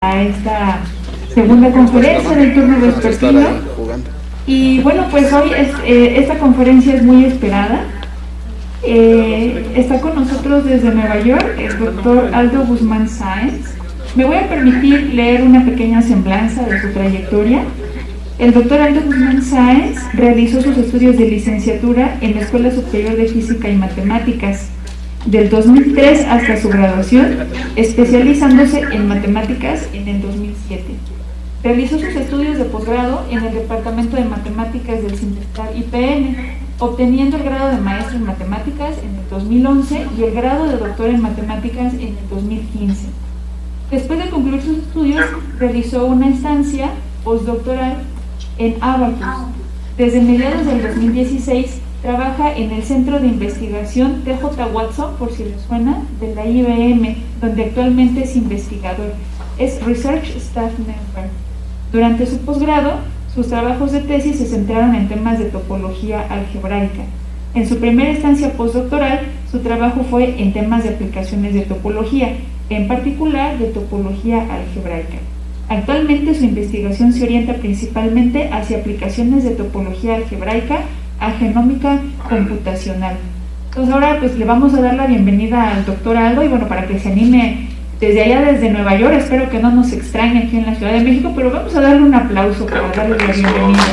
a esta segunda conferencia del turno vespertino. Y bueno, pues hoy esta conferencia es muy esperada. Está con nosotros desde Nueva York el doctor Aldo Guzmán Sáenz. Me voy a permitir leer una pequeña semblanza de su trayectoria. El doctor Aldo Guzmán Sáenz realizó sus estudios de licenciatura en la Escuela Superior de Física y Matemáticas del 2003 hasta su graduación, especializándose en matemáticas en el 2007. Realizó sus estudios de posgrado en el Departamento de Matemáticas del CINTESTAR IPN, obteniendo el grado de maestro en matemáticas en el 2011 y el grado de doctor en matemáticas en el 2015. Después de concluir sus estudios, realizó una estancia postdoctoral en Abacus. Desde mediados del 2016 trabaja en el Centro de Investigación T.J. Watson, por si les suena, de la IBM, donde actualmente es investigador. Es Research Staff Member. Durante su posgrado, sus trabajos de tesis se centraron en temas de topología algebraica. En su primera estancia postdoctoral, su trabajo fue en temas de aplicaciones de topología, en particular de topología algebraica. Actualmente su investigación se orienta principalmente hacia aplicaciones de topología algebraica a genómica computacional. Entonces ahora pues le vamos a dar la bienvenida al doctor Aldo y bueno, para que se anime desde allá, desde Nueva York, espero que no nos extrañe aquí en la Ciudad de México, pero vamos a darle un aplauso para darle la bienvenida.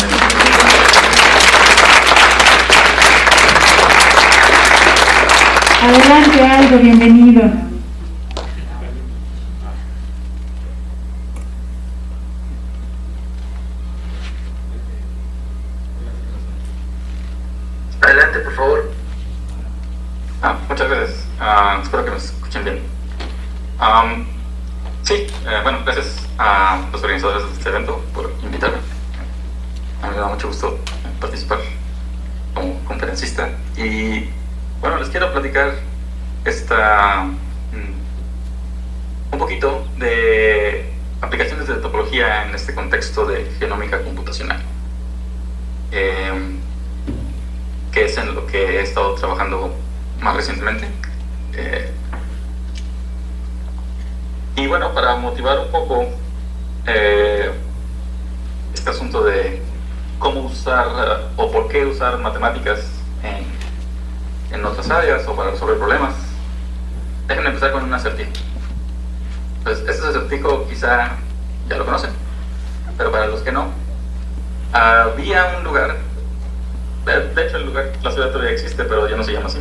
Adelante Aldo, bienvenido. Adelante, por favor. Muchas gracias. Espero que me escuchen bien. Bueno, gracias a los organizadores de este evento por invitarme. A mí me da mucho gusto participar como conferencista. Y bueno, les quiero platicar un poquito de aplicaciones de topología en este contexto de genómica computacional. Que es en lo que he estado trabajando más recientemente. Y bueno, para motivar un poco este asunto de cómo usar o por qué usar matemáticas en otras áreas o para resolver problemas, déjenme empezar con un acertijo. Pues este acertijo quizá ya lo conocen, pero para los que no, había un lugar. De hecho, la ciudad todavía existe, pero ya no se llama así.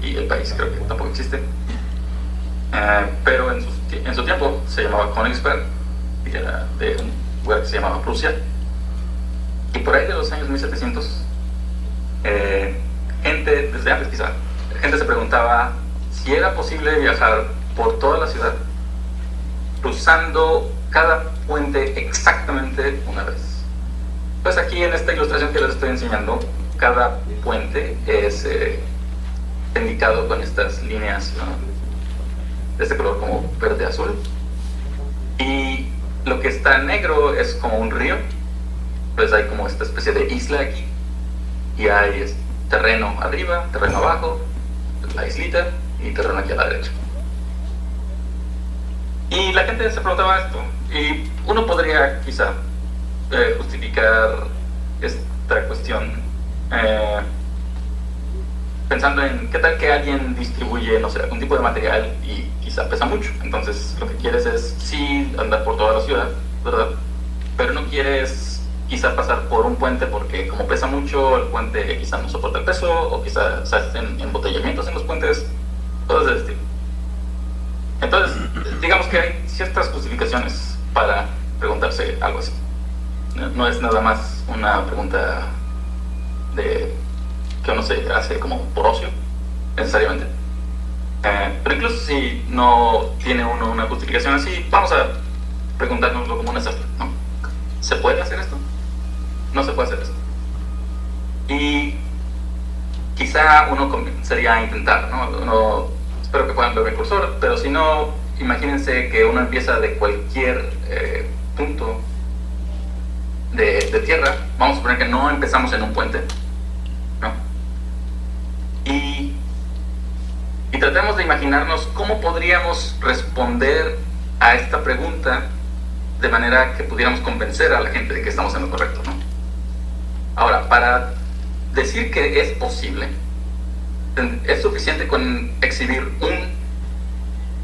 Y el país creo que tampoco existe. Pero en su tiempo se llamaba Königsberg, y era de un lugar que se llamaba Prusia. Y por ahí de los años 1700, gente, desde antes quizá, gente se preguntaba si era posible viajar por toda la ciudad cruzando cada puente exactamente una vez. Pues aquí en esta ilustración que les estoy enseñando, cada puente es indicado con estas líneas de este color como verde-azul. Y lo que está negro es como un río. Pues hay como esta especie de isla aquí. Y hay terreno arriba, terreno abajo, la islita y terreno aquí a la derecha. Y la gente se preguntaba esto. Y uno podría quizá justificar esta cuestión pensando en qué tal que alguien distribuye, no sé, algún tipo de material y quizá pesa mucho. Entonces lo que quieres es sí andar por toda la ciudad, ¿verdad? Pero no quieres quizá pasar por un puente porque como pesa mucho, el puente quizá no soporta el peso, o quizá se hacen embotellamientos en los puentes, cosas de ese estilo. Entonces, digamos que hay ciertas justificaciones para preguntarse algo así. No es nada más una pregunta que uno se hace como por ocio, necesariamente. Pero incluso si no tiene uno una justificación así, vamos a preguntárnoslo como un desastre, ¿no? ¿Se puede hacer esto? No se puede hacer esto. Y quizá uno sería intentar, ¿no? Espero que puedan ver mi cursor, pero si no, imagínense que uno empieza de cualquier punto de tierra. Vamos a suponer que no empezamos en un puente, ¿no? Y tratemos de imaginarnos cómo podríamos responder a esta pregunta de manera que pudiéramos convencer a la gente de que estamos en lo correcto, ¿no? Ahora, para decir que es posible, es suficiente con exhibir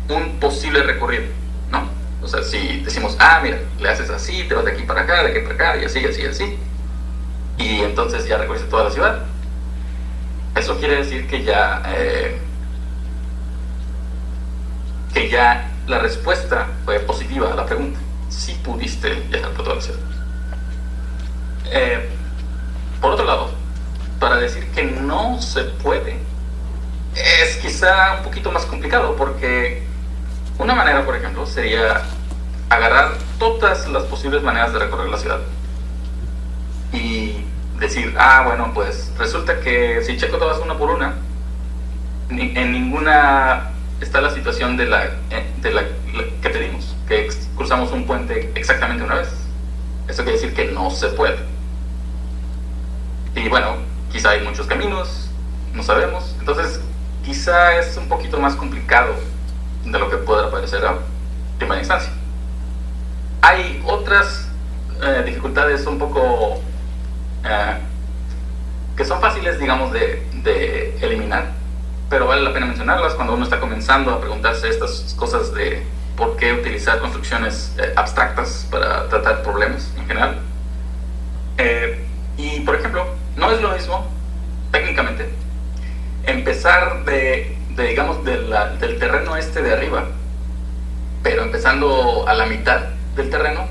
un posible recorrido, ¿no? O sea, si decimos, mira, le haces así, te vas de aquí para acá, de aquí para acá, y así, así, así, y entonces ya recorriste toda la ciudad, eso quiere decir que ya la respuesta fue positiva a la pregunta. Sí pudiste viajar por toda la ciudad. Por otro lado, para decir que no se puede, es quizá un poquito más complicado, porque una manera, por ejemplo, sería agarrar todas las posibles maneras de recorrer la ciudad y decir, bueno, pues resulta que si checo todas una por una, en ninguna está la situación de la que pedimos, que cruzamos un puente exactamente una vez. Eso quiere decir que no se puede. Y bueno, quizá hay muchos caminos, no sabemos. Entonces, quizá es un poquito más complicado de lo que pueda parecer a primera instancia. Hay otras dificultades un poco que son fáciles, digamos, de eliminar, pero vale la pena mencionarlas cuando uno está comenzando a preguntarse estas cosas de por qué utilizar construcciones abstractas para tratar problemas en general. Y por ejemplo, no es lo mismo técnicamente empezar digamos, del terreno de arriba, pero empezando a la mitad del terreno.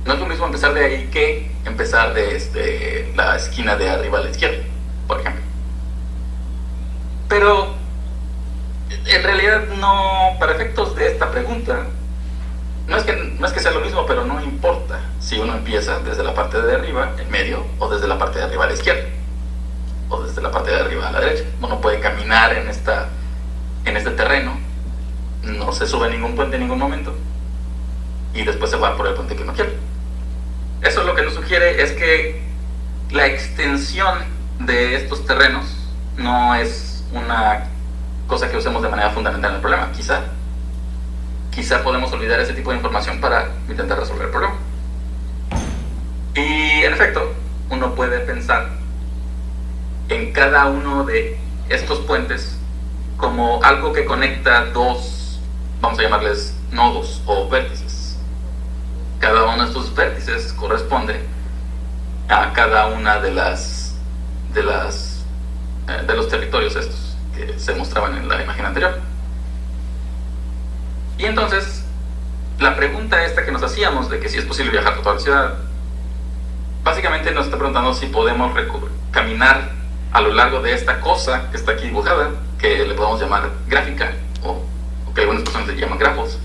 No es lo mismo empezar de ahí que empezar de la esquina de arriba a la izquierda, por ejemplo. Pero en realidad no, para efectos de esta pregunta, no es que sea lo mismo, pero no importa si uno empieza desde la parte de arriba, en medio, o desde la parte de arriba a la izquierda, o desde la parte de arriba a la derecha. Uno puede caminar en este terreno, no se sube a ningún puente en ningún momento, y después se va por el puente que uno quiere. Eso lo que nos sugiere es que la extensión de estos terrenos no es una cosa que usemos de manera fundamental en el problema. Quizá podemos olvidar ese tipo de información para intentar resolver el problema. Y en efecto, uno puede pensar en cada uno de estos puentes como algo que conecta dos, vamos a llamarles nodos o vértices. Cada uno de estos vértices corresponde a cada una de los territorios estos que se mostraban en la imagen anterior. Y entonces, la pregunta esta que nos hacíamos de que si es posible viajar por toda la ciudad, básicamente nos está preguntando si podemos caminar a lo largo de esta cosa que está aquí dibujada, que le podemos llamar gráfica, o que algunas personas le llaman grafos,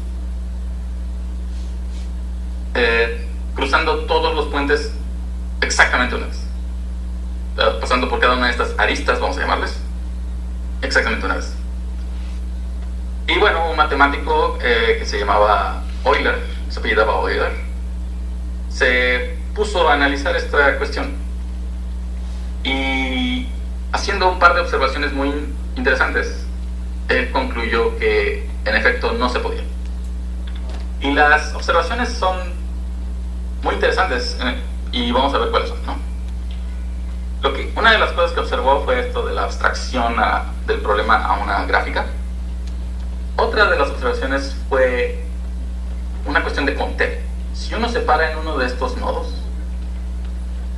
cruzando todos los puentes exactamente una vez, pasando por cada una de estas aristas, vamos a llamarles, exactamente una vez. Y bueno, un matemático que se llamaba Euler, se apellidaba Euler, se puso a analizar esta cuestión y, haciendo un par de observaciones muy interesantes, él concluyó que en efecto no se podía. Y las observaciones son muy interesantes y vamos a ver cuáles son, ¿no? Una de las cosas que observó fue esto de la abstracción del problema a una gráfica. Otra de las observaciones fue una cuestión de conteo. Si uno se para en uno de estos nodos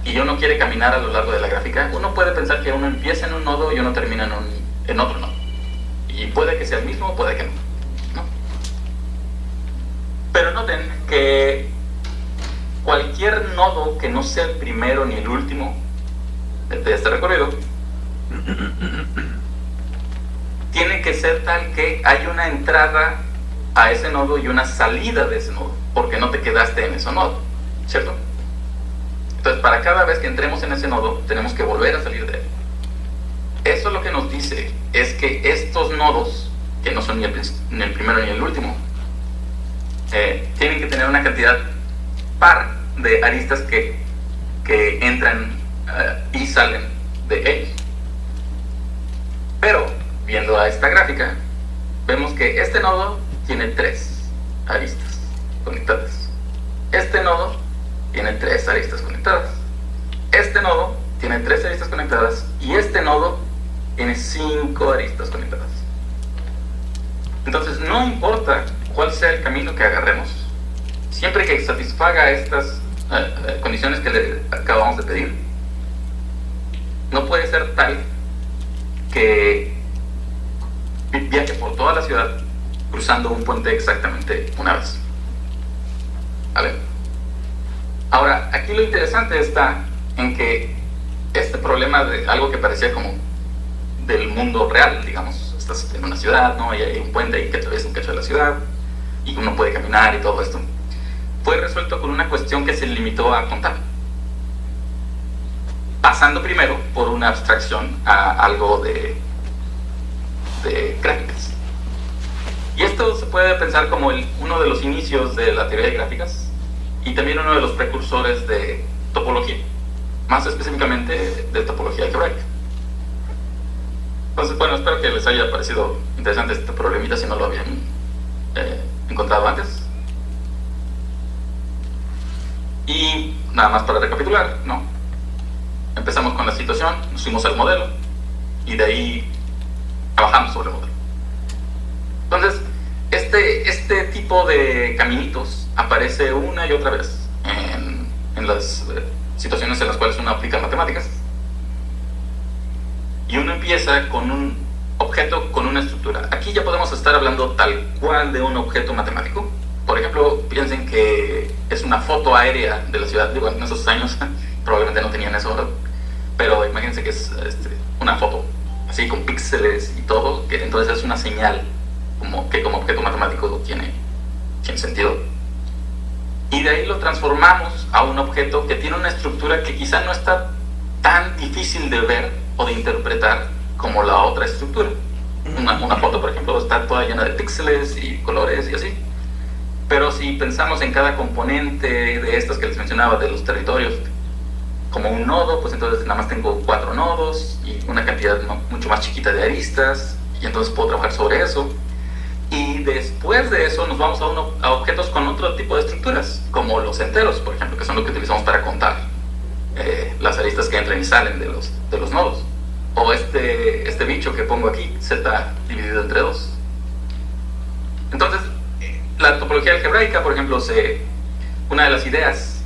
y uno quiere caminar a lo largo de la gráfica, uno puede pensar que uno empieza en un nodo y uno termina en otro nodo. Y puede que sea el mismo, puede que no. Pero noten que cualquier nodo que no sea el primero ni el último de este recorrido tiene que ser tal que hay una entrada a ese nodo y una salida de ese nodo, porque no te quedaste en ese nodo, ¿cierto? Entonces, para cada vez que entremos en ese nodo, tenemos que volver a salir de él. Eso lo que nos dice es que estos nodos, que no son ni el primero ni el último, tienen que tener una cantidad par de aristas que entran y salen de ellos. Pero, viendo a esta gráfica, vemos que este nodo tiene 3 aristas conectadas. 5 aristas conectadas. Entonces, no importa cuál sea el camino que agarremos, siempre que satisfaga estas condiciones que le acabamos de pedir, no puede ser tal que viaje por toda la ciudad cruzando un puente exactamente una vez. ¿Vale? Ahora, aquí lo interesante está en que este problema de algo que parecía como del mundo real, digamos, estás en una ciudad, ¿no? Y hay un puente ahí que atraviesa un cacho de la ciudad y uno puede caminar y todo esto, fue resuelto con una cuestión que se limitó a contar, pasando primero por una abstracción a algo de gráficas. Y esto se puede pensar como uno de los inicios de la teoría de gráficas y también uno de los precursores de topología, más específicamente de topología algebraica. Entonces, bueno, espero que les haya parecido interesante este problemita si no lo habían encontrado antes. Y nada más para recapitular, ¿no? Empezamos con la situación, nos fuimos al modelo y de ahí trabajamos sobre el modelo. Entonces, este tipo de caminitos aparece una y otra vez en las situaciones en las cuales uno aplica matemáticas. Y uno empieza con un objeto con una estructura. Aquí ya podemos estar hablando tal cual de un objeto matemático. Por ejemplo, piensen que es una foto aérea de la ciudad. Digo, en esos años probablemente no tenían eso, ¿no? Pero imagínense que es una foto así con píxeles y todo, que entonces es una señal que como objeto matemático tiene sentido. Y de ahí lo transformamos a un objeto que tiene una estructura que quizá no está tan difícil de ver o de interpretar como la otra estructura. Una foto, por ejemplo, está toda llena de píxeles y colores y así. Pero si pensamos en cada componente de estas que les mencionaba, de los territorios, como un nodo, pues entonces nada más tengo 4 nodos y una cantidad mucho más chiquita de aristas, y entonces puedo trabajar sobre eso. Y después de eso nos vamos a objetos con otro tipo de estructuras, como los enteros, por ejemplo, que son lo que utilizamos para contar las aristas que entran y salen de los nodos. O este bicho que pongo aquí, z dividido entre 2. Entonces, la topología algebraica, por ejemplo, una de las ideas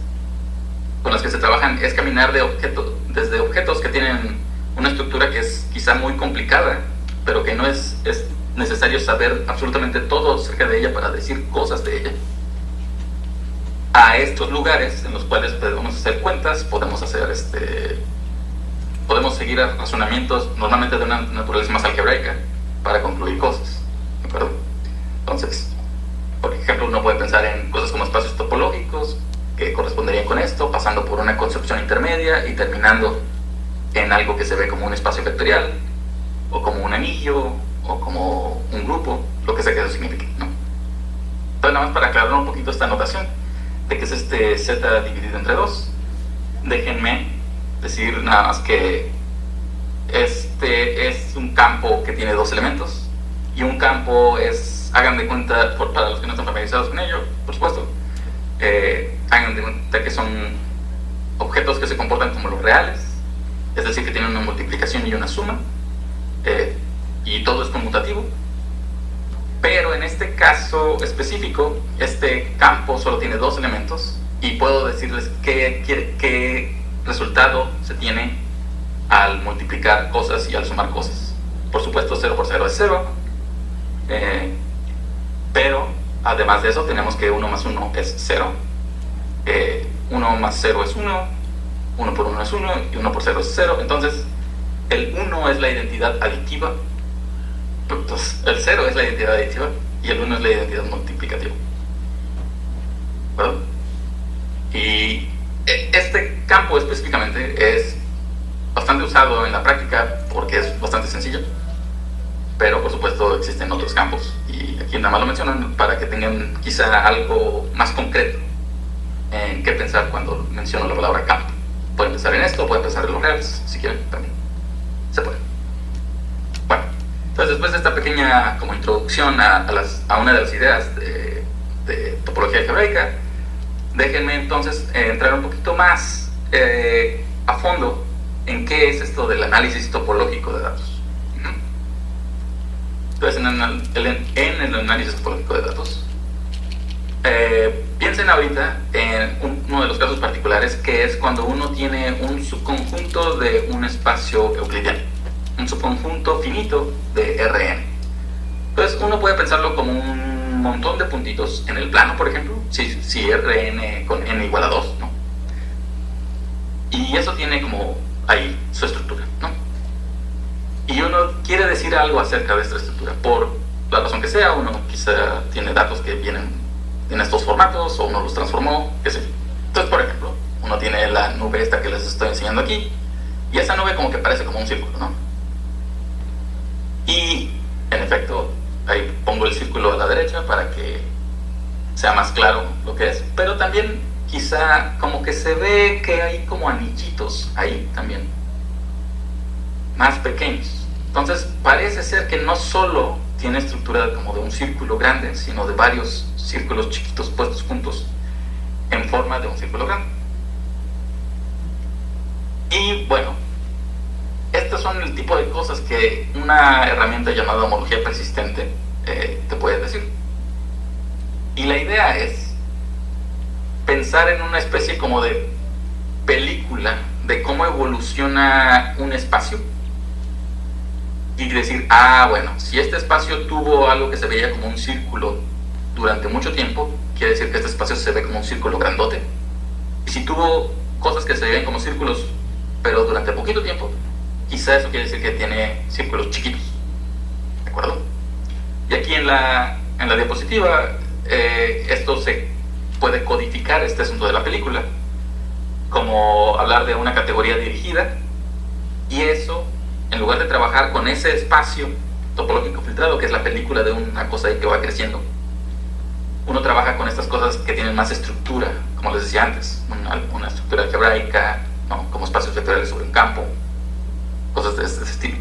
con las que se trabajan es caminar desde objetos que tienen una estructura que es quizá muy complicada, pero que no es necesario saber absolutamente todo acerca de ella para decir cosas de ella, a estos lugares en los cuales podemos hacer cuentas, podemos seguir razonamientos normalmente de una naturaleza más algebraica para concluir cosas, ¿de acuerdo? Entonces, por ejemplo, uno puede pensar en cosas como espacios topológicos que corresponderían con esto, pasando por una concepción intermedia y terminando en algo que se ve como un espacio vectorial, o como un anillo, o como un grupo, lo que sea que eso signifique, ¿no? Entonces, nada más para aclarar un poquito esta notación de que es z dividido entre 2, déjenme decir nada más que este es un campo que tiene 2 elementos, y un campo hagan de cuenta, para los que no están familiarizados con ello, por supuesto, hagan de cuenta que son objetos que se comportan como los reales, es decir, que tienen una multiplicación y una suma, y todo es conmutativo. Pero en este caso específico, este campo solo tiene 2 elementos, y puedo decirles qué resultado se tiene al multiplicar cosas y al sumar cosas. Por supuesto, 0 por 0 es 0, pero además de eso tenemos que 1 más 1 es 0, 1 más 0 es 1, 1 por 1 es 1 y 1 por 0 es 0. Entonces el 1 es la identidad aditiva, entonces el 0 es la identidad aditiva y el 1 es la identidad multiplicativa, ¿verdad? Y este campo específicamente es bastante usado en la práctica porque es bastante sencillo, pero por supuesto existen otros campos, y aquí nada más lo mencionan para que tengan quizá algo más concreto en qué pensar cuando menciono la palabra campo. Pueden pensar en esto, pueden pensar en los reales, si quieren, también se puede. Bueno, entonces después de esta pequeña como introducción a una de las ideas de topología algebraica, déjenme entonces entrar un poquito más a fondo en qué es esto del análisis topológico de datos. Entonces, en el análisis topológico de datos, piensen ahorita en uno de los casos particulares, que es cuando uno tiene un subconjunto de un espacio euclidiano, un subconjunto finito de Rn. Entonces uno puede pensarlo como un montón de puntitos en el plano, por ejemplo, si Rn con n igual a 2, ¿no? Y eso tiene como ahí su estructura, ¿no? Y uno quiere decir algo acerca de esta estructura, por la razón que sea. Uno quizá tiene datos que vienen en estos formatos, o uno los transformó, qué sé yo. Entonces, por ejemplo, uno tiene la nube esta que les estoy enseñando aquí, y esa nube como que parece como un círculo, ¿no? Y, en efecto, ahí pongo el círculo a la derecha para que sea más claro lo que es, pero también quizá como que se ve que hay como anillitos ahí también, más pequeños. Entonces parece ser que no solo tiene estructura como de un círculo grande, sino de varios círculos chiquitos puestos juntos en forma de un círculo grande. Y bueno, estos son el tipo de cosas que una herramienta llamada homología persistente te puede decir. Y la idea es pensar en una especie como de película de cómo evoluciona un espacio y decir, bueno, si este espacio tuvo algo que se veía como un círculo durante mucho tiempo, quiere decir que este espacio se ve como un círculo grandote. Y si tuvo cosas que se ven como círculos pero durante poquito tiempo, quizá eso quiere decir que tiene círculos chiquitos, ¿de acuerdo? Y aquí en la diapositiva esto se puede codificar, este asunto de la película, como hablar de una categoría dirigida, y eso, en lugar de trabajar con ese espacio topológico filtrado, que es la película de una cosa ahí que va creciendo, uno trabaja con estas cosas que tienen más estructura, como les decía antes, una estructura algebraica, ¿no? Como espacios vectoriales sobre un campo, cosas de ese estilo.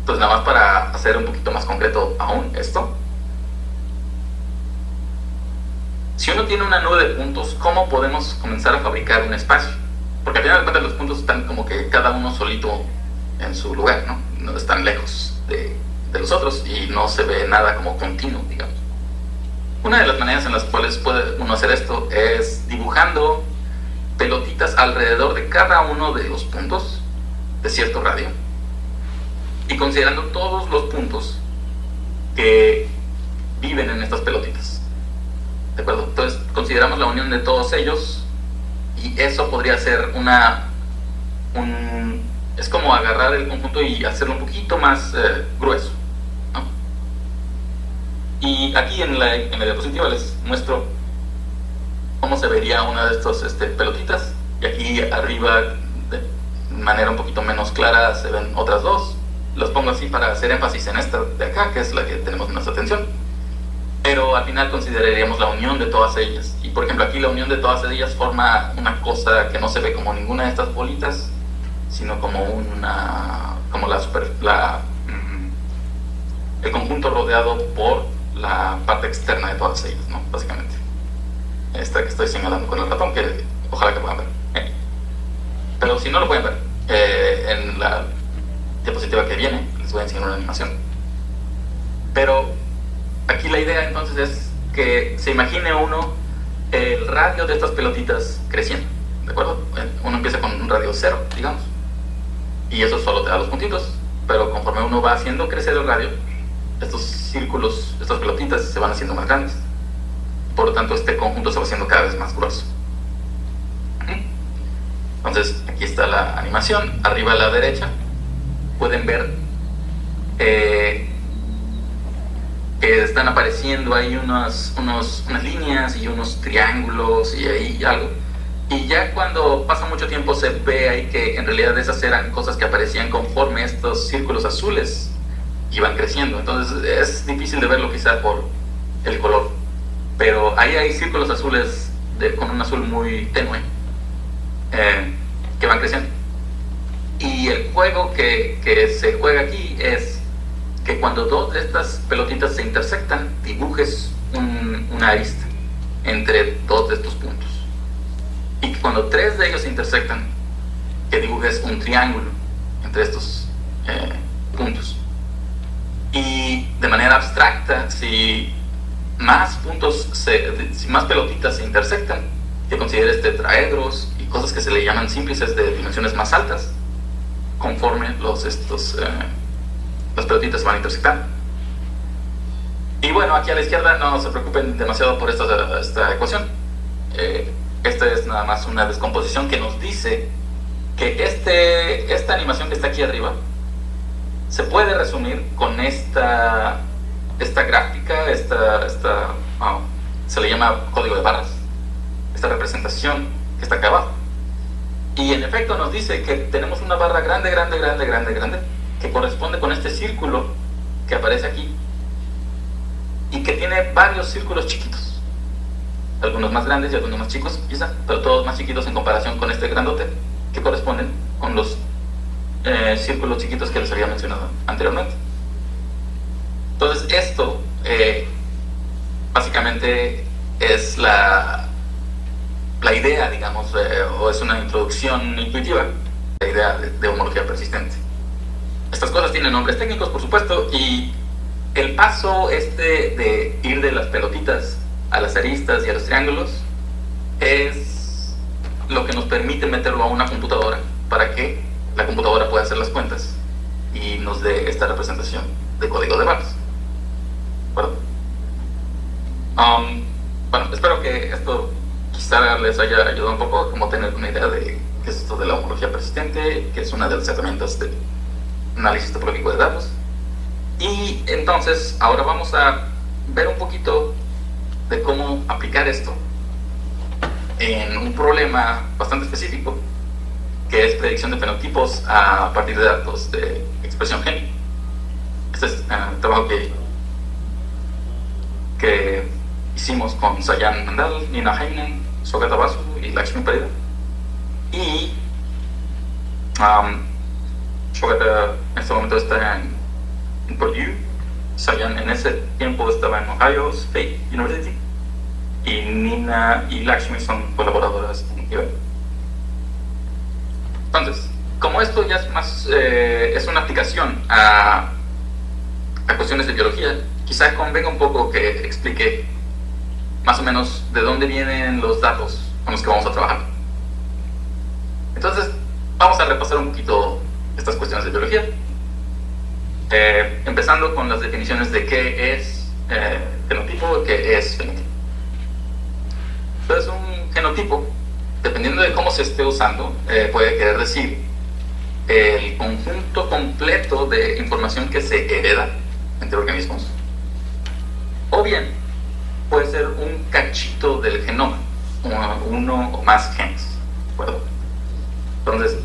Entonces, nada más para hacer un poquito más concreto aún esto, si uno tiene una nube de puntos, ¿cómo podemos comenzar a fabricar un espacio? Porque al final de cuentas los puntos están como que cada uno solito en su lugar, ¿no? No están lejos de los otros y no se ve nada como continuo, digamos. Una de las maneras en las cuales puede uno hacer esto es dibujando pelotitas alrededor de cada uno de los puntos de cierto radio y considerando todos los puntos que viven en estas pelotitas, ¿de acuerdo? Entonces consideramos la unión de todos ellos y eso podría ser es como agarrar el conjunto y hacerlo un poquito más grueso, ¿no? Y aquí en la diapositiva les muestro cómo se vería una de estas pelotitas, y aquí arriba de manera un poquito menos clara se ven otras dos. Los pongo así para hacer énfasis en esta de acá, que es la que tenemos nuestra atención, pero al final consideraríamos la unión de todas ellas. Y por ejemplo aquí la unión de todas ellas forma una cosa que no se ve como ninguna de estas bolitas, sino como el conjunto rodeado por la parte externa de todas ellas, ¿no? Básicamente esta que estoy señalando con el ratón, que ojalá que puedan ver, pero si no lo pueden ver, en la diapositiva que viene les voy a enseñar una animación. Pero aquí la idea entonces es que se imagine uno el radio de estas pelotitas creciendo, ¿de acuerdo? Uno empieza con un radio 0, digamos, y eso solo te da los puntitos, pero conforme uno va haciendo crecer el radio, estos círculos, estas pelotitas se van haciendo más grandes, por lo tanto este conjunto se va haciendo cada vez más grueso. Entonces aquí está la animación. Arriba a la derecha pueden ver que están apareciendo ahí unas líneas y unos triángulos y ahí algo, y ya cuando pasa mucho tiempo se ve ahí que en realidad esas eran cosas que aparecían conforme estos círculos azules iban creciendo. Entonces es difícil de verlo quizá por el color, pero ahí hay círculos azules con un azul muy tenue que van creciendo. Y el juego que se juega aquí es que cuando dos de estas pelotitas se intersectan, dibujes una arista entre dos de estos puntos, y que cuando tres de ellos se intersectan, que dibujes un triángulo entre estos puntos. Y de manera abstracta, si más si más pelotitas se intersectan, que consideres tetraedros y cosas que se le llaman símplices de dimensiones más altas, conforme las pelotitas se van intersectando. Y bueno, aquí a la izquierda no se preocupen demasiado por esta ecuación. Esta es nada más una descomposición que nos dice que esta animación que está aquí arriba se puede resumir con esta gráfica, se le llama código de barras, esta representación que está acá abajo. Y en efecto nos dice que tenemos una barra grande, que corresponde con este círculo que aparece aquí, y que tiene varios círculos chiquitos, algunos más grandes y algunos más chicos quizá, pero todos más chiquitos en comparación con este grandote, que corresponden con los círculos chiquitos que les había mencionado anteriormente. Entonces esto básicamente es la idea, digamos, o es una introducción intuitiva, la idea de homología persistente. Estas cosas tienen nombres técnicos, por supuesto, y el paso de ir de las pelotitas a las aristas y a los triángulos es lo que nos permite meterlo a una computadora para que la computadora pueda hacer las cuentas y nos dé esta representación de código de barras. ¿De acuerdo? Bueno, espero que esto quizá les haya ayudado un poco a como tener una idea de qué es esto de la homología persistente, que es una de las herramientas de análisis topológico de datos. Y entonces ahora vamos a ver un poquito de cómo aplicar esto en un problema bastante específico, que es predicción de fenotipos a partir de datos de expresión génica. Este es el trabajo que hicimos con Sayan Mandal, Nina Heinen, Sogata Basu y Lakshmi Parida. Y Sogata en este momento está en Purdue, Sayan en ese tiempo estaba en Ohio State University, y Nina y Lakshmi son colaboradoras en IBM. Entonces, como esto ya es más es una aplicación a cuestiones de biología, quizás convenga un poco que explique más o menos de dónde vienen los datos con los que vamos a trabajar. Entonces, vamos a repasar un poquito estas cuestiones de biología, empezando con las definiciones de qué es fenotipo y qué es fenotipo. Entonces, un genotipo, dependiendo de cómo se esté usando, puede querer decir el conjunto completo de información que se hereda entre organismos, o bien puede ser un cachito del genoma, uno o más genes, ¿de acuerdo? Entonces,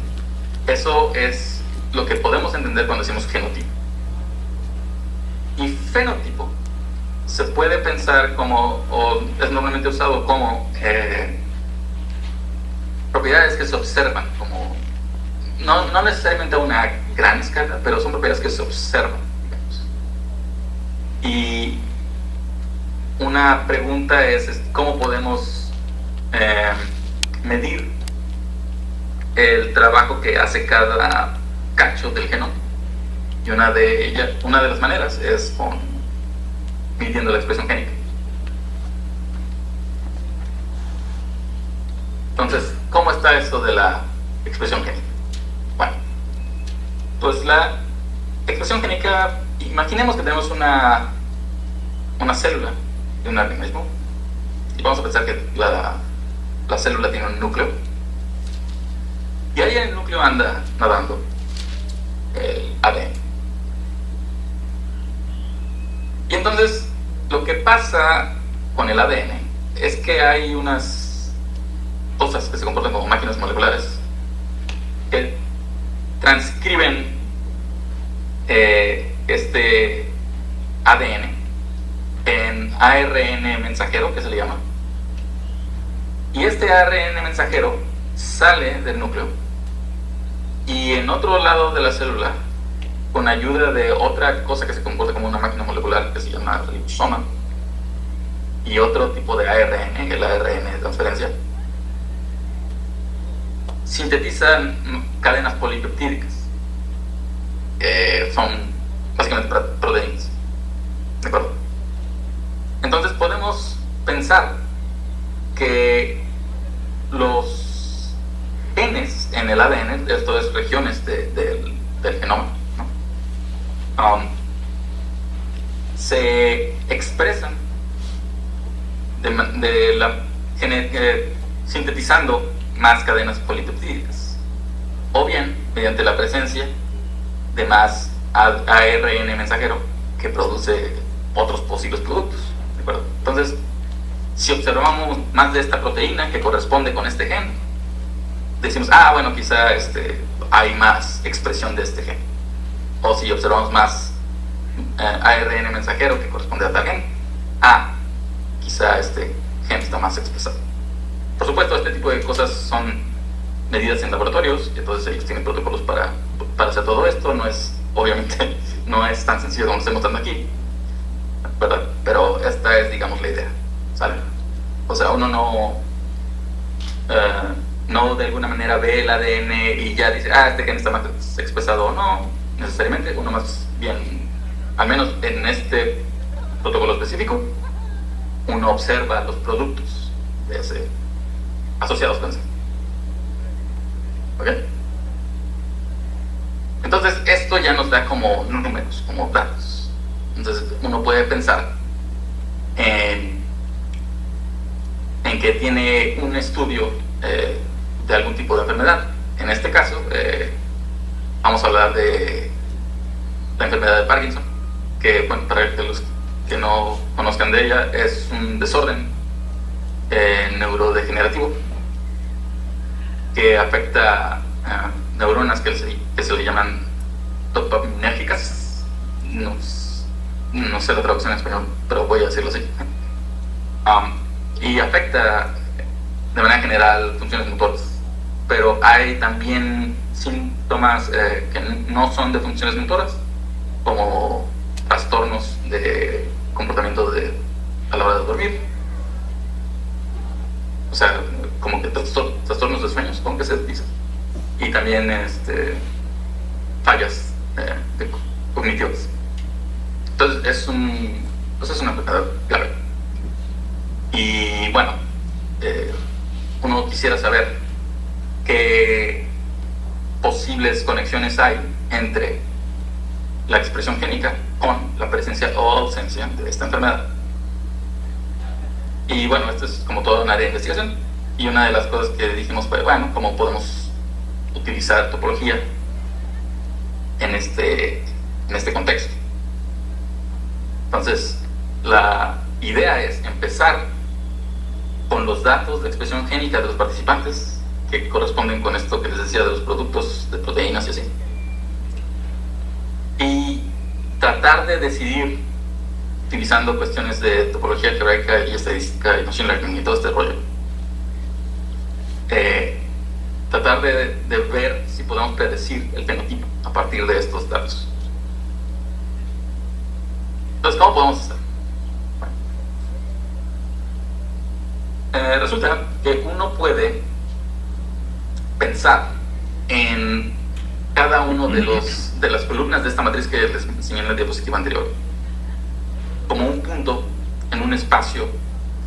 eso es lo que podemos entender cuando decimos genotipo. Y fenotipo se puede pensar como, o es normalmente usado como propiedades que se observan, como no necesariamente a una gran escala, pero son propiedades que se observan, digamos. Y una pregunta es cómo podemos medir el trabajo que hace cada cacho del genoma. Y una de las maneras es midiendo la expresión génica. Entonces, ¿cómo está esto de la expresión génica? Bueno, pues la expresión génica, imaginemos que tenemos una célula de un organismo, y vamos a pensar que la célula tiene un núcleo, y ahí en el núcleo anda nadando el ADN. Y entonces lo que pasa con el ADN es que hay unas cosas que se comportan como máquinas moleculares que transcriben este ADN en ARN mensajero, que se le llama, y este ARN mensajero sale del núcleo y en otro lado de la célula, con ayuda de otra cosa que se comporta como una máquina molecular que se llama ribosoma, y otro tipo de ARN, el ARN de transferencia, sintetizan cadenas polipeptídicas, son básicamente proteínas. pensar que los genes en el ADN, esto es regiones del genoma, ¿no? Se expresan sintetizando más cadenas polipeptídicas, o bien mediante la presencia de más ARN mensajero que produce otros posibles productos, ¿de acuerdo? Entonces, si observamos más de esta proteína que corresponde con este gen, decimos, bueno, quizá hay más expresión de este gen. O si observamos más ARN mensajero que corresponde a tal gen, quizá este gen está más expresado. Por supuesto, este tipo de cosas son medidas en laboratorios, y entonces ellos tienen protocolos para hacer todo esto. Obviamente no es tan sencillo como lo estoy mostrando aquí, ¿verdad? Pero esta es, digamos, la idea, ¿sale? O sea, uno no de alguna manera ve el ADN y ya dice, este gen está más expresado o no, necesariamente. Uno más bien, al menos en este protocolo específico, uno observa los productos asociados con ese. ¿Ok? Entonces, esto ya nos da como números, como datos. Entonces, uno puede pensar en que tiene un estudio de algún tipo de enfermedad. En este caso, vamos a hablar de la enfermedad de Parkinson, que, bueno, para los que no conozcan de ella, es un desorden neurodegenerativo que afecta neuronas que se le llaman dopaminérgicas. No sé la traducción en español, pero voy a decirlo así. Y afecta de manera general funciones motoras, pero hay también síntomas que no son de funciones motoras, como trastornos de comportamiento a la hora de dormir, o sea, como que trastornos de sueños, como que se dice, y también fallas cognitivas. Entonces es una enfermedad grave. Y bueno, uno quisiera saber qué posibles conexiones hay entre la expresión génica con la presencia o ausencia de esta enfermedad. Y bueno, esto es como toda una área de investigación, y una de las cosas que dijimos fue, bueno, ¿cómo podemos utilizar topología en este contexto? Entonces, la idea es empezar con los datos de expresión génica de los participantes, que corresponden con esto que les decía de los productos de proteínas y así, y tratar de decidir, utilizando cuestiones de topología algebraica y estadística y machine learning y todo este rollo, tratar de ver si podemos predecir el fenotipo a partir de estos datos. Entonces, ¿cómo podemos hacer? Resulta que uno puede pensar en cada uno de las columnas de esta matriz que les enseñé en la diapositiva anterior como un punto en un espacio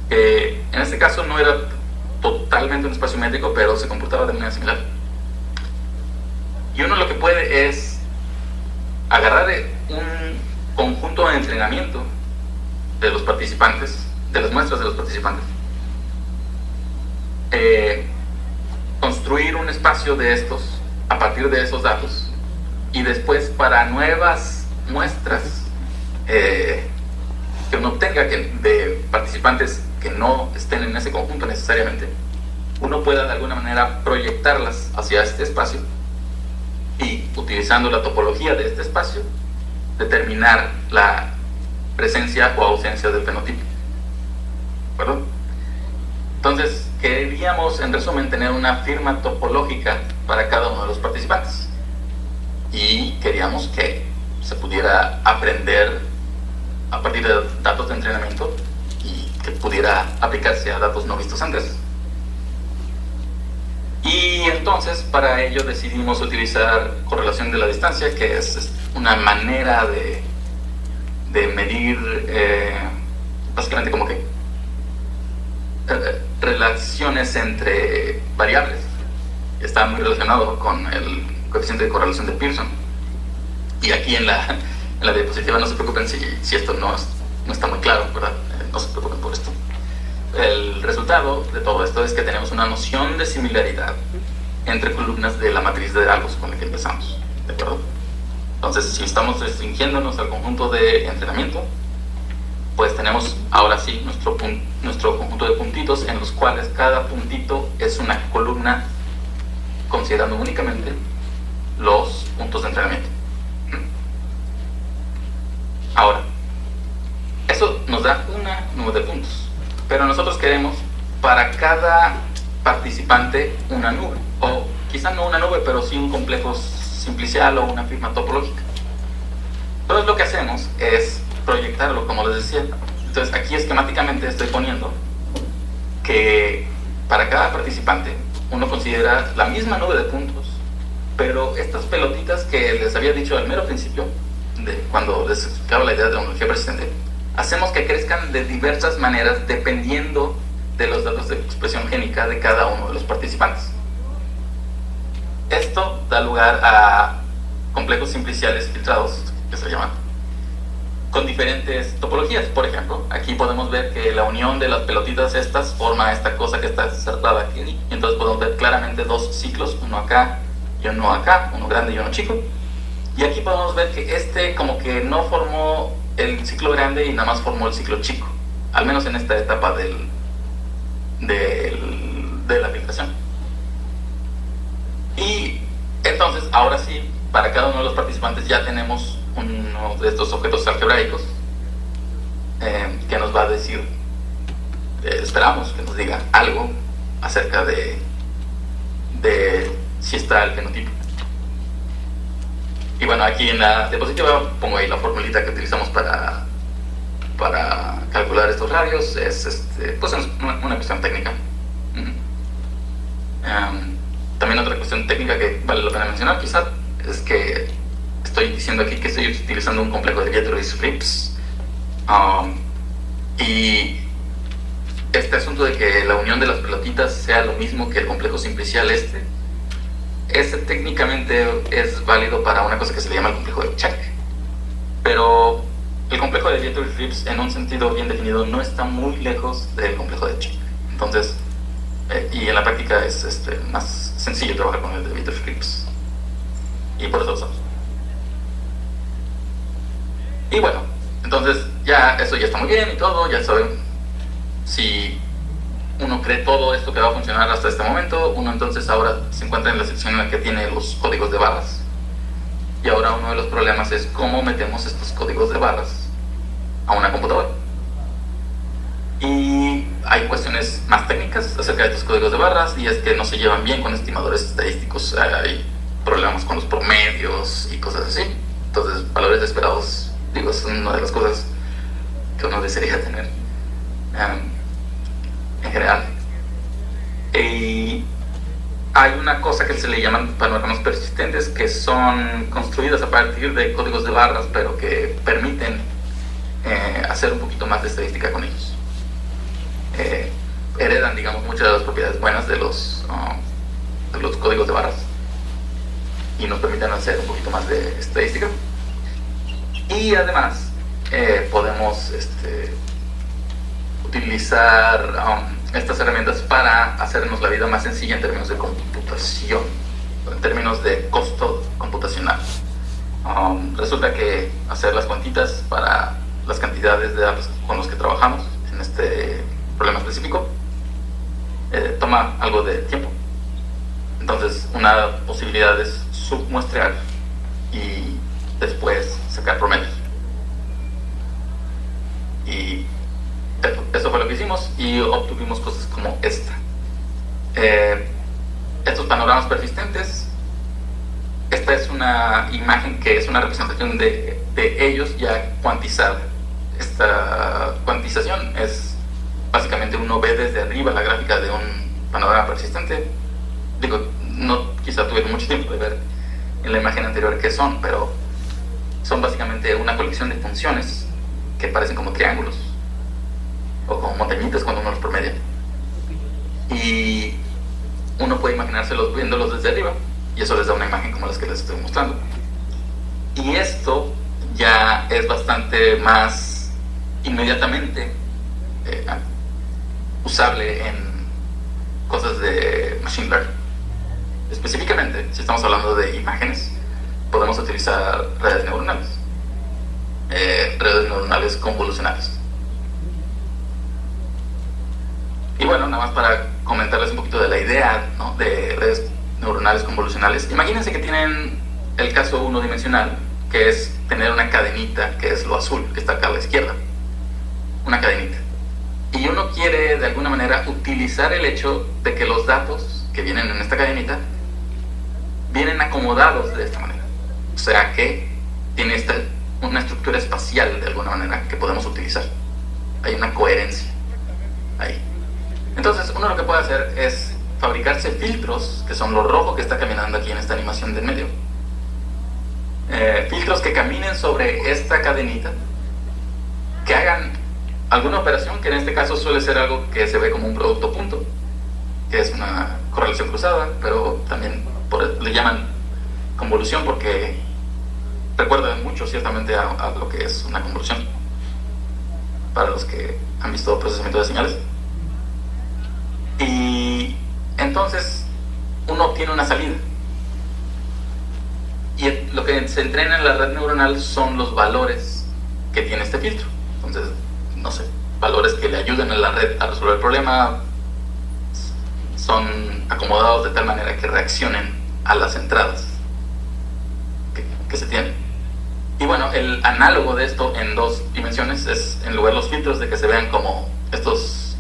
que en este caso no era totalmente un espacio métrico, pero se comportaba de manera similar. Y uno lo que puede es agarrar un conjunto de entrenamiento de los participantes, de las muestras de los participantes, construir un espacio de estos a partir de esos datos, y después para nuevas muestras que uno obtenga de participantes que no estén en ese conjunto necesariamente, uno pueda de alguna manera proyectarlas hacia este espacio y, utilizando la topología de este espacio, determinar la presencia o ausencia del fenotipo. ¿De acuerdo? Entonces, queríamos, en resumen, tener una firma topológica para cada uno de los participantes, y queríamos que se pudiera aprender a partir de datos de entrenamiento y que pudiera aplicarse a datos no vistos antes. Y entonces, para ello decidimos utilizar correlación de la distancia, que es una manera de medir básicamente como que relaciones entre variables. Está muy relacionado con el coeficiente de correlación de Pearson. Y aquí en la diapositiva no se preocupen si esto no está muy claro, ¿verdad? No se preocupen por esto. El resultado de todo esto es que tenemos una noción de similaridad entre columnas de la matriz de Galois con la que empezamos, ¿de acuerdo? Entonces, si estamos restringiéndonos al conjunto de entrenamiento, pues tenemos ahora sí nuestro conjunto de puntitos en los cuales cada puntito es una columna considerando únicamente los puntos de entrenamiento. Ahora, eso nos da una nube de puntos, pero nosotros queremos para cada participante una nube, o quizá no una nube, pero sí un complejo simplicial o una firma topológica. Entonces lo que hacemos es proyectarlo, como les decía. Entonces aquí esquemáticamente estoy poniendo que para cada participante uno considera la misma nube de puntos, pero estas pelotitas que les había dicho al mero principio, cuando les explicaba la idea de la homología persistente, hacemos que crezcan de diversas maneras dependiendo de los datos de expresión génica de cada uno de los participantes. Esto da lugar a complejos simpliciales filtrados, que se llaman, con diferentes topologías. Por ejemplo, aquí podemos ver que la unión de las pelotitas estas forma esta cosa que está insertada aquí, y entonces podemos ver claramente dos ciclos, uno acá y uno acá, uno grande y uno chico. Y aquí podemos ver que este como que no formó el ciclo grande y nada más formó el ciclo chico, al menos en esta etapa de la filtración. Y entonces, ahora sí, para cada uno de los participantes ya tenemos uno de estos objetos algebraicos que nos va a decir, esperamos que nos diga algo acerca de si está el fenotipo. Y bueno, aquí en la diapositiva pongo ahí la formulita que utilizamos para calcular estos radios. Es pues es una cuestión técnica. También otra cuestión técnica que vale la pena mencionar quizás es que estoy diciendo aquí que estoy utilizando un complejo de Dieterich-Rips, y este asunto de que la unión de las pelotitas sea lo mismo que el complejo simplicial ese técnicamente es válido para una cosa que se le llama el complejo de Check, pero el complejo de Dieterich-Rips en un sentido bien definido no está muy lejos del complejo de Check. Entonces, y en la práctica es más sencillo trabajar con el de Dieterich-Rips, y por eso lo usamos. Y bueno, entonces ya eso ya está muy bien y todo, ya saben, si uno cree todo esto que va a funcionar hasta este momento, uno entonces ahora se encuentra en la sección en la que tiene los códigos de barras, y ahora uno de los problemas es cómo metemos estos códigos de barras a una computadora. Y hay cuestiones más técnicas acerca de estos códigos de barras, y es que no se llevan bien con estimadores estadísticos, hay problemas con los promedios y cosas así. Entonces, valores esperados, digo, es una de las cosas que uno desearía tener en general. Y hay una cosa que se le llaman panoramas persistentes, que son construidas a partir de códigos de barras, pero que permiten hacer un poquito más de estadística con ellos. Heredan, digamos, muchas de las propiedades buenas de los códigos de barras y nos permiten hacer un poquito más de estadística. Y además podemos utilizar estas herramientas para hacernos la vida más sencilla en términos de computación, en términos de costo computacional. Resulta que hacer las cuantitas para las cantidades de datos con los que trabajamos en este problema específico toma algo de tiempo. Entonces, una posibilidad es submuestrear y después sacar promedios. Y eso fue lo que hicimos, y obtuvimos cosas como esta. Estos panoramas persistentes, esta es una imagen que es una representación de ellos ya cuantizada. Esta cuantización es básicamente uno ve desde arriba la gráfica de un panorama persistente. Digo, no quizá tuvieron mucho tiempo de ver en la imagen anterior qué son, pero son básicamente una colección de funciones que parecen como triángulos o como montañitas cuando uno los promedia. y uno puede imaginárselos viéndolos desde arriba, y eso les da una imagen como las que les estoy mostrando. Y esto ya es bastante más inmediatamente usable en cosas de machine learning. Específicamente, si estamos hablando de imágenes, podemos utilizar redes neuronales convolucionales. Y bueno, nada más para comentarles un poquito de la idea, ¿no?, de redes neuronales convolucionales. Imagínense que tienen el caso unidimensional, que es tener una cadenita, que es lo azul, que está acá a la izquierda. Una cadenita. Y uno quiere, de alguna manera, utilizar el hecho de que los datos que vienen en esta cadenita vienen acomodados de esta manera. O sea que tiene una estructura espacial, de alguna manera, que podemos utilizar. Hay una coherencia ahí. Entonces, uno lo que puede hacer es fabricarse filtros, que son lo rojo que está caminando aquí en esta animación de en medio. Filtros que caminen sobre esta cadenita, que hagan alguna operación, que en este caso suele ser algo que se ve como un producto punto, que es una correlación cruzada, pero también le llaman convolución porque recuerdan mucho ciertamente a lo que es una convolución, para los que han visto procesamiento de señales. Y entonces uno obtiene una salida, y lo que se entrena en la red neuronal son los valores que tiene este filtro. Entonces, no sé, valores que le ayudan a la red a resolver el problema son acomodados de tal manera que reaccionen a las entradas que se tienen. Y bueno, el análogo de esto en dos dimensiones es, en lugar de los filtros de que se vean como estos,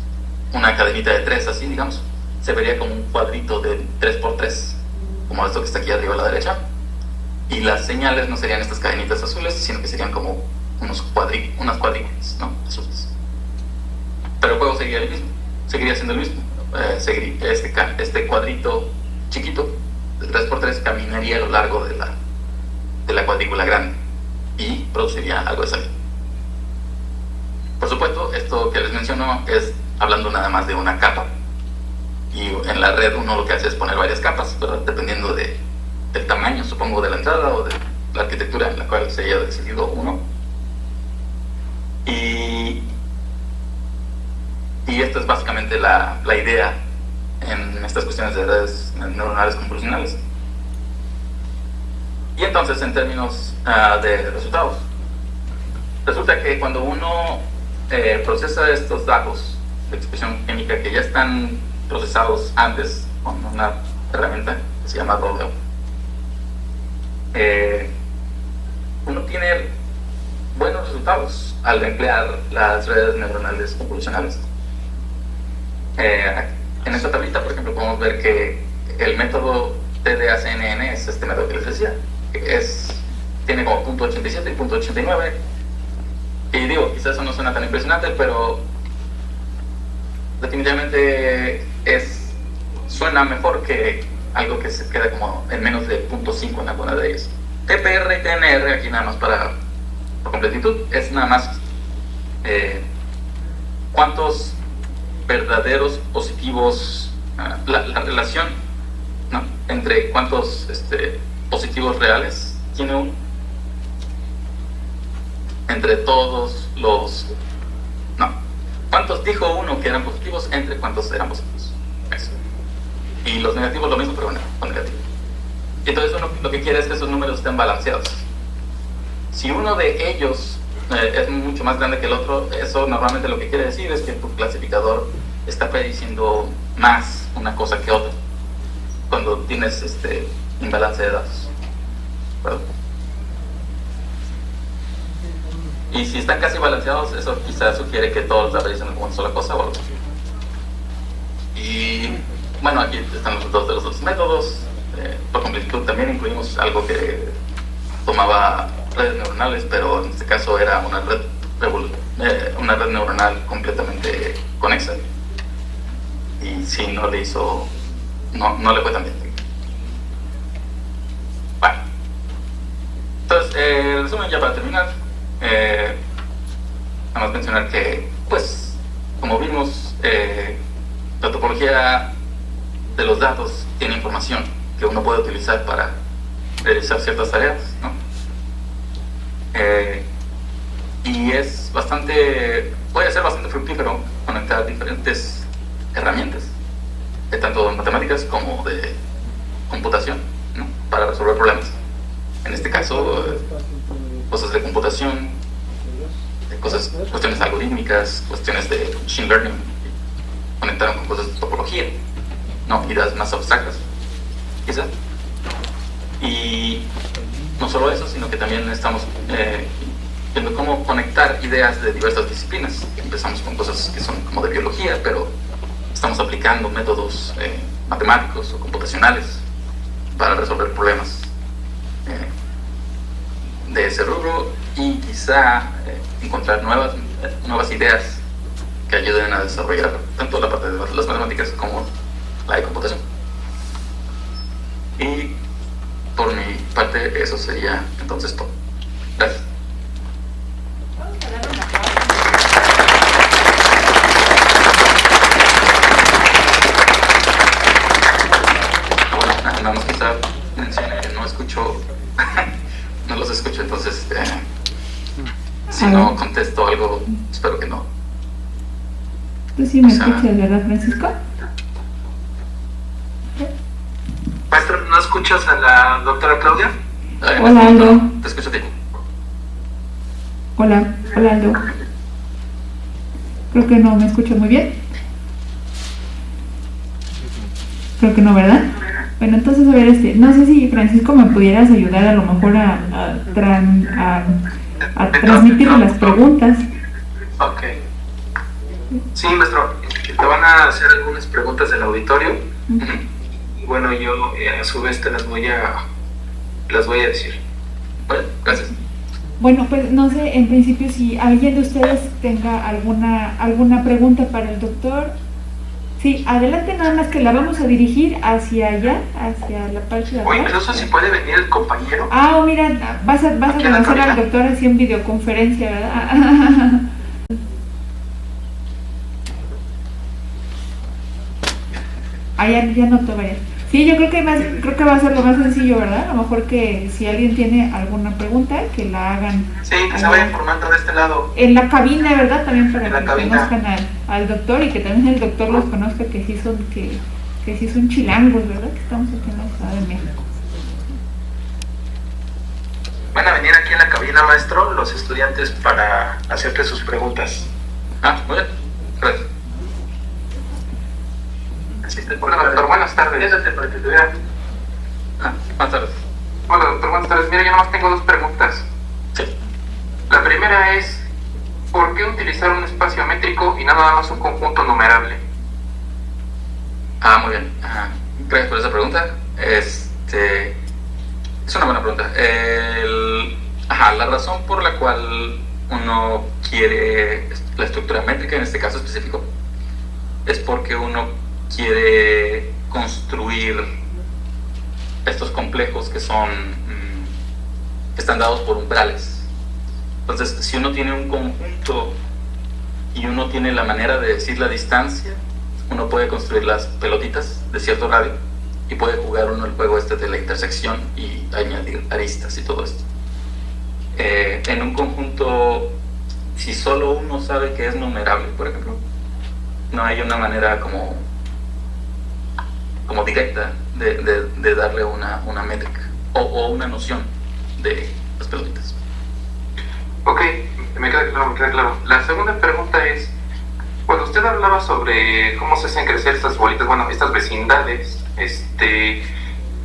una cadenita de 3 así, digamos, se vería como un cuadrito de 3x3, como esto que está aquí arriba a la derecha, y las señales no serían estas cadenitas azules, sino que serían como unas cuadrículas, ¿no?, azules. Pero el juego seguiría siendo el mismo. Este cuadrito chiquito de 3x3 caminaría a lo largo de la cuadrícula grande y produciría algo de salida. Por supuesto, esto que les menciono es hablando nada más de una capa, y en la red uno lo que hace es poner varias capas, ¿verdad?, dependiendo del tamaño, supongo, de la entrada o de la arquitectura en la cual se haya decidido uno. Y esta es básicamente la idea en estas cuestiones de redes neuronales convolucionales. Y entonces, en términos de resultados, resulta que cuando uno procesa estos datos de expresión química que ya están procesados antes con una herramienta que se llama Rodeo, uno tiene buenos resultados al emplear las redes neuronales convolucionales. En esta tablita, por ejemplo, podemos ver que el método TDA-CNN es este método que les decía, tiene como .87 y .89, y digo, quizás eso no suena tan impresionante, pero definitivamente suena mejor que algo que se queda como en menos de .5 en alguna de ellas. TPR y TNR, aquí nada más por completitud, es nada más cuántos verdaderos positivos, la relación, ¿no?, entre cuántos positivos reales tiene uno entre todos los, cuántos dijo uno que eran positivos entre cuántos eran positivos. Eso. Y los negativos lo mismo, pero bueno, con negativo. Y entonces uno lo que quiere es que esos números estén balanceados. Si uno de ellos es mucho más grande que el otro, eso normalmente lo que quiere decir es que tu clasificador está prediciendo más una cosa que otra cuando tienes imbalance de datos, ¿verdad? Y si están casi balanceados, eso quizás sugiere que todos la predicen como una sola cosa o algo así. Y bueno, aquí están los resultados de los dos métodos. Por completitud también incluimos algo que tomaba redes neuronales, pero en este caso era una red neuronal completamente conexa, y sí, no le fue tan bien. Bueno, entonces, resumen ya para terminar, nada más mencionar que, pues, como vimos, la topología de los datos tiene información que uno puede utilizar para realizar ciertas tareas, ¿no? Y es puede ser bastante fructífero conectar diferentes herramientas, tanto de matemáticas como de computación, ¿no? Para resolver problemas. En este caso, cosas de computación, cuestiones algorítmicas, cuestiones de machine learning, conectaron con cosas de topología, ¿no? Ideas más abstractas, quizás. Y no solo eso, sino que también estamos viendo cómo conectar ideas de diversas disciplinas. Empezamos con cosas que son como de biología, pero estamos aplicando métodos matemáticos o computacionales para resolver problemas de ese rubro y quizá encontrar nuevas ideas que ayuden a desarrollar tanto la parte de las matemáticas como la de computación. Y por mi parte eso sería entonces todo. Gracias. Bueno, nada más quizá mencione que no escucho no los escucho, entonces si no contesto algo, espero que no. Tú sí me escuchas, ¿verdad, Francisco? Maestro, ¿no escuchas a la doctora Claudia? Hola, Aldo. Te escucho a ti. Hola, Aldo. Creo que no me escucho muy bien. Creo que no, ¿verdad? Bueno, entonces, a ver, no sé si Francisco me pudieras ayudar a lo mejor a transmitirle las preguntas. Ok. Sí, maestro, te van a hacer algunas preguntas del auditorio. Y bueno, yo a su vez te las voy a decir. Bueno, gracias. Bueno, pues no sé, en principio, si alguien de ustedes tenga alguna pregunta para el doctor. Sí, adelante, nada más que la vamos a dirigir hacia allá, hacia la parte de atrás. O incluso si puede venir el compañero. Mira, vas a conocer al doctor así en videoconferencia, ¿verdad? Ya noto varias. Sí, yo creo que va a ser lo más sencillo, ¿verdad? A lo mejor que si alguien tiene alguna pregunta, que la hagan. Sí, que se vayan formando de este lado. En la cabina, ¿verdad? También para que conozcan al doctor y que también el doctor los conozca, que sí son chilangos, ¿verdad? Que estamos aquí en la Ciudad de México. Van a venir aquí en la cabina, maestro, los estudiantes para hacerte sus preguntas. Muy bien. Gracias. Hola, doctor, buenas tardes. Siéntate para que te vea. Buenas tardes. Hola, doctor, buenas tardes. Mira, yo nomás tengo dos preguntas. Sí. La primera es, ¿por qué utilizar un espacio métrico y nada más un conjunto numerable? Muy bien. Gracias por esa pregunta. Es una buena pregunta. La razón por la cual uno quiere la estructura métrica, en este caso específico, es porque uno quiere construir estos complejos que están dados por umbrales. Entonces, si uno tiene un conjunto y uno tiene la manera de decir la distancia, uno puede construir las pelotitas de cierto radio y puede jugar uno el juego de la intersección y añadir aristas y todo esto. En un conjunto, si solo uno sabe que es numerable, por ejemplo, no hay una manera como directa de darle una métrica o una noción de las pelotitas. Ok, me queda claro. La segunda pregunta es, cuando usted hablaba sobre cómo se hacen crecer estas bolitas, bueno, estas vecindades,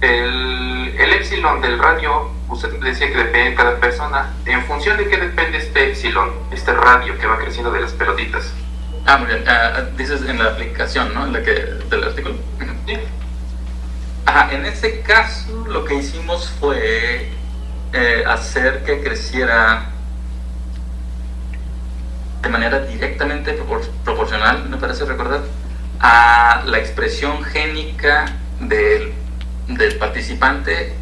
el épsilon del radio, usted decía que depende de cada persona. ¿En función de qué depende este épsilon, este radio que va creciendo de las pelotitas? Muy bien. Dices en la aplicación, ¿no? Del artículo. Sí. En ese caso, lo que hicimos fue hacer que creciera de manera directamente proporcional, me parece recordar, a la expresión génica del participante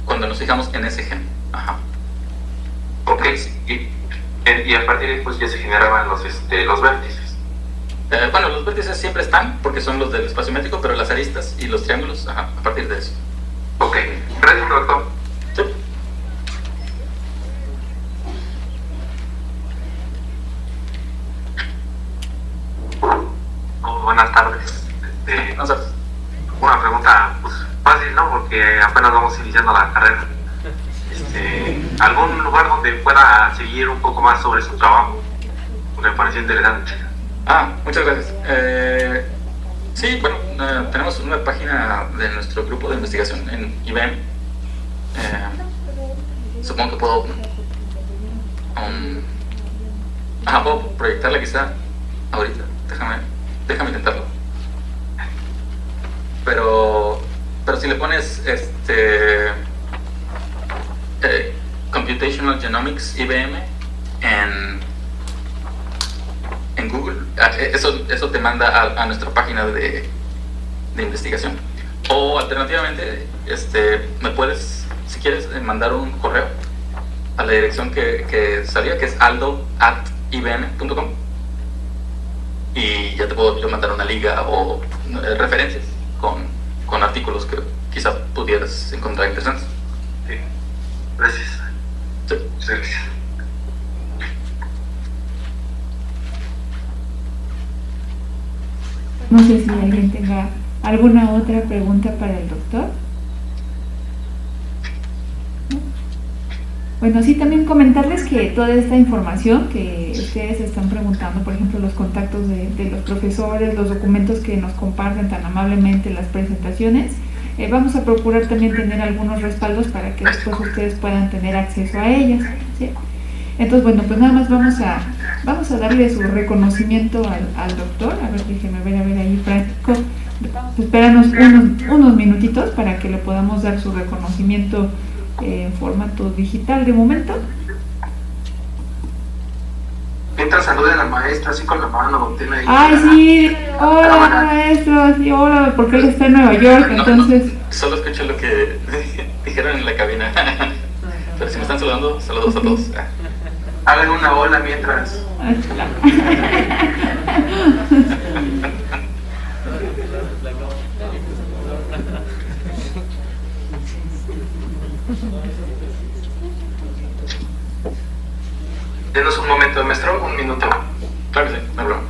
cuando nos fijamos en ese gen. Ok, y a partir de ahí pues ya se generaban los vértices. Bueno, los vértices siempre están porque son los del espacio métrico, pero las aristas y los triángulos, a partir de eso. Ok, gracias, doctor. Sí. Buenas tardes. No sabes. Una pregunta pues, fácil, ¿no? Porque apenas vamos iniciando la carrera. ¿Algún lugar donde pueda seguir un poco más sobre su trabajo? Me pareció interesante. Muchas gracias. Sí, bueno, tenemos una página de nuestro grupo de investigación en IBM. Supongo que puedo puedo proyectarla quizá ahorita. Déjame intentarlo. Pero si le pones Computational Genomics IBM en Google, eso te manda a nuestra página de investigación. O alternativamente, me puedes, si quieres, mandar un correo a la dirección que salía, que es aldo@ibm.com, y ya te puedo yo mandar una liga o referencias con artículos que quizá pudieras encontrar interesantes. Sí. Gracias. Sí. Gracias. No sé si alguien tenga alguna otra pregunta para el doctor. ¿No? Bueno, sí, también comentarles que toda esta información que ustedes están preguntando, por ejemplo, los contactos de los profesores, los documentos que nos comparten tan amablemente, las presentaciones, vamos a procurar también tener algunos respaldos para que después ustedes puedan tener acceso a ellas, ¿sí? Entonces, bueno, pues nada más vamos a darle su reconocimiento al doctor. A ver, déjeme ver ahí, Francisco. Espéranos unos minutitos para que le podamos dar su reconocimiento en formato digital de momento. Mientras saluden a la maestra, así con la mano, tiene ahí. Ay, sí, hola maestro, sí, hola, porque él está en Nueva York, entonces... Solo escuché lo que dijeron en la cabina. Pero si me están saludando, saludos a todos. Hagan una ola mientras. Denos un momento, maestro, un minuto. Claro que sí, no hay problema.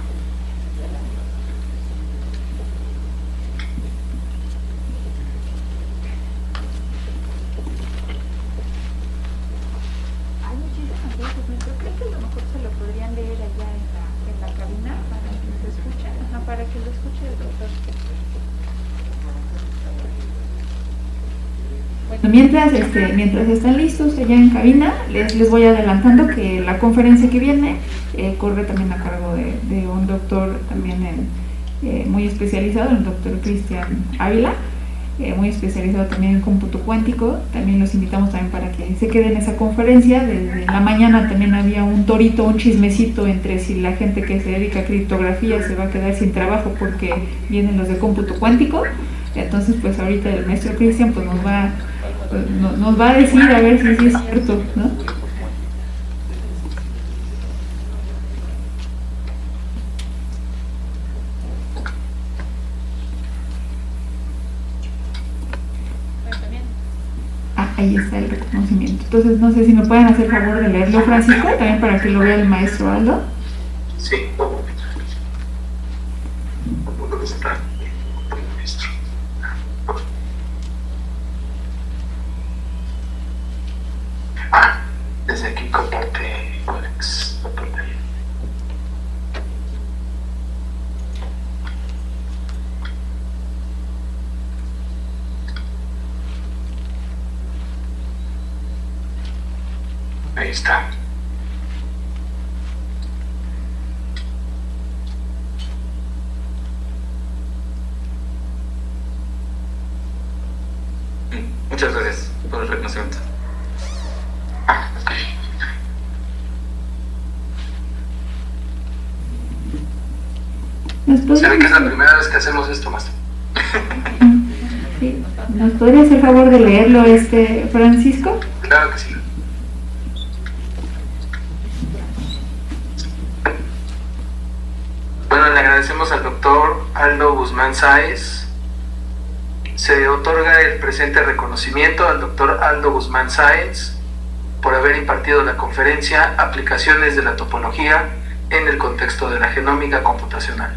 Hay muchísimas veces, maestro. Creo que a lo mejor se lo podrían leer allá en la cabina para que lo escuche, para que lo escuche el doctor. Bueno, mientras están listos allá en cabina, les voy adelantando que la conferencia que viene corre también a cargo de un doctor también muy especializado, el doctor Cristian Ávila, muy especializado también en cómputo cuántico. También los invitamos también para que se queden en esa conferencia. Desde la mañana también había un chismecito entre si la gente que se dedica a criptografía se va a quedar sin trabajo porque vienen los de cómputo cuántico. Entonces, pues ahorita el maestro Cristian pues nos va a decir a ver si sí es cierto, ¿no? Ahí está el reconocimiento. Entonces, no sé si me pueden hacer favor de leerlo, Francisco, también para que lo vea el maestro Aldo. Sí. Desde aquí comparte Alex. Ahí está. Muchas gracias por el reconocimiento. Se ve que es la primera vez que hacemos esto, maestro. Sí. ¿Nos podría hacer favor de leerlo, Francisco? Claro que sí. Bueno, le agradecemos agradecemos al doctor Aldo Guzmán Sáez. Se otorga el presente reconocimiento al doctor Aldo Guzmán Sáez por haber impartido la conferencia Aplicaciones de la topología en el contexto de la genómica computacional,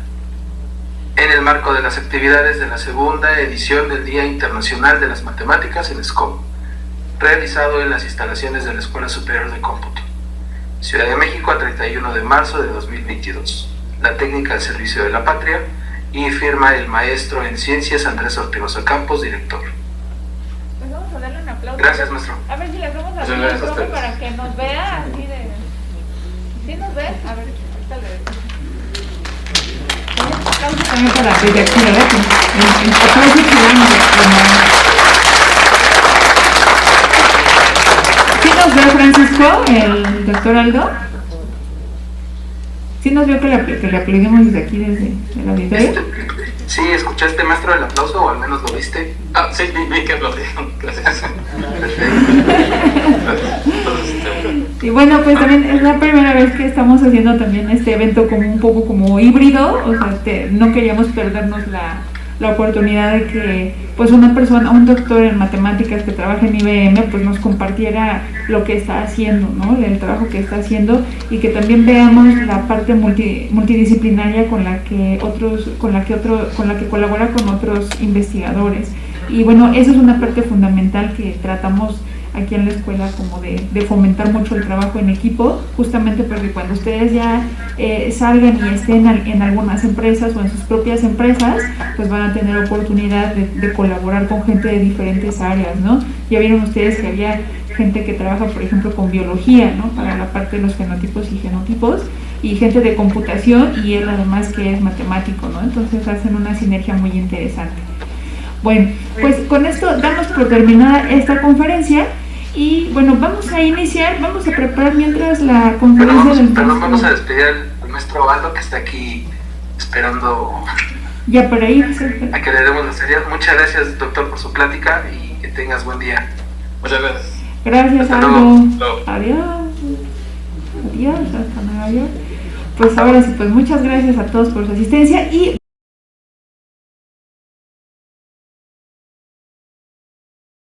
en el marco de las actividades de la segunda edición del Día Internacional de las Matemáticas, el SCOM, realizado en las instalaciones de la Escuela Superior de Cómputo, Ciudad de México, a 31 de marzo de 2022. La técnica al servicio de la patria, y firma el maestro en Ciencias Andrés Ortigosa Campos, director. Pues vamos a darle un aplauso. Gracias, maestro. A ver si le hacemos así Gracias al a profe ustedes. para que nos vea así de... ¿Sí nos ves? A ver, ahorita le... Un aplauso También para desde aquí, ¿verdad? El aplauso chileno de ¿Sí nos ve Francisco, el doctor Aldo? ¿Sí nos vio que le aplaudimos desde aquí, desde el auditorio? Sí, ¿escuchaste, maestro, el aplauso o al menos lo viste? Ah, sí, vi que aplaudieron. Gracias. Y bueno, pues también es la primera vez que estamos haciendo también este evento como un poco como híbrido, o sea, no queríamos perdernos la oportunidad de que pues una persona, un doctor en matemáticas que trabaja en IBM, pues nos compartiera lo que está haciendo, ¿no? El trabajo que está haciendo, y que también veamos la parte multidisciplinaria con la que colabora con otros investigadores. Y bueno, esa es una parte fundamental que tratamos aquí en la escuela, como de fomentar mucho el trabajo en equipo, justamente porque cuando ustedes ya salgan y estén en algunas empresas o en sus propias empresas, pues van a tener oportunidad de colaborar con gente de diferentes áreas, ¿no? Ya vieron ustedes que había gente que trabaja, por ejemplo, con biología, ¿no? Para la parte de los fenotipos y genotipos, y gente de computación, y él además que es matemático, ¿no? Entonces hacen una sinergia muy interesante. Bueno, pues con esto damos por terminada esta conferencia. Y bueno, vamos a iniciar, vamos a preparar mientras la conferencia del Perdón, vamos a despedir al maestro Aldo, que está aquí esperando ya por ahí. a que le demos la seriedad. Muchas gracias, doctor, por su plática, y que tengas buen día. Muchas gracias. Gracias, Hasta Aldo. luego. Adiós. Adiós, hasta Nueva York. Pues ahora sí, pues muchas gracias a todos por su asistencia y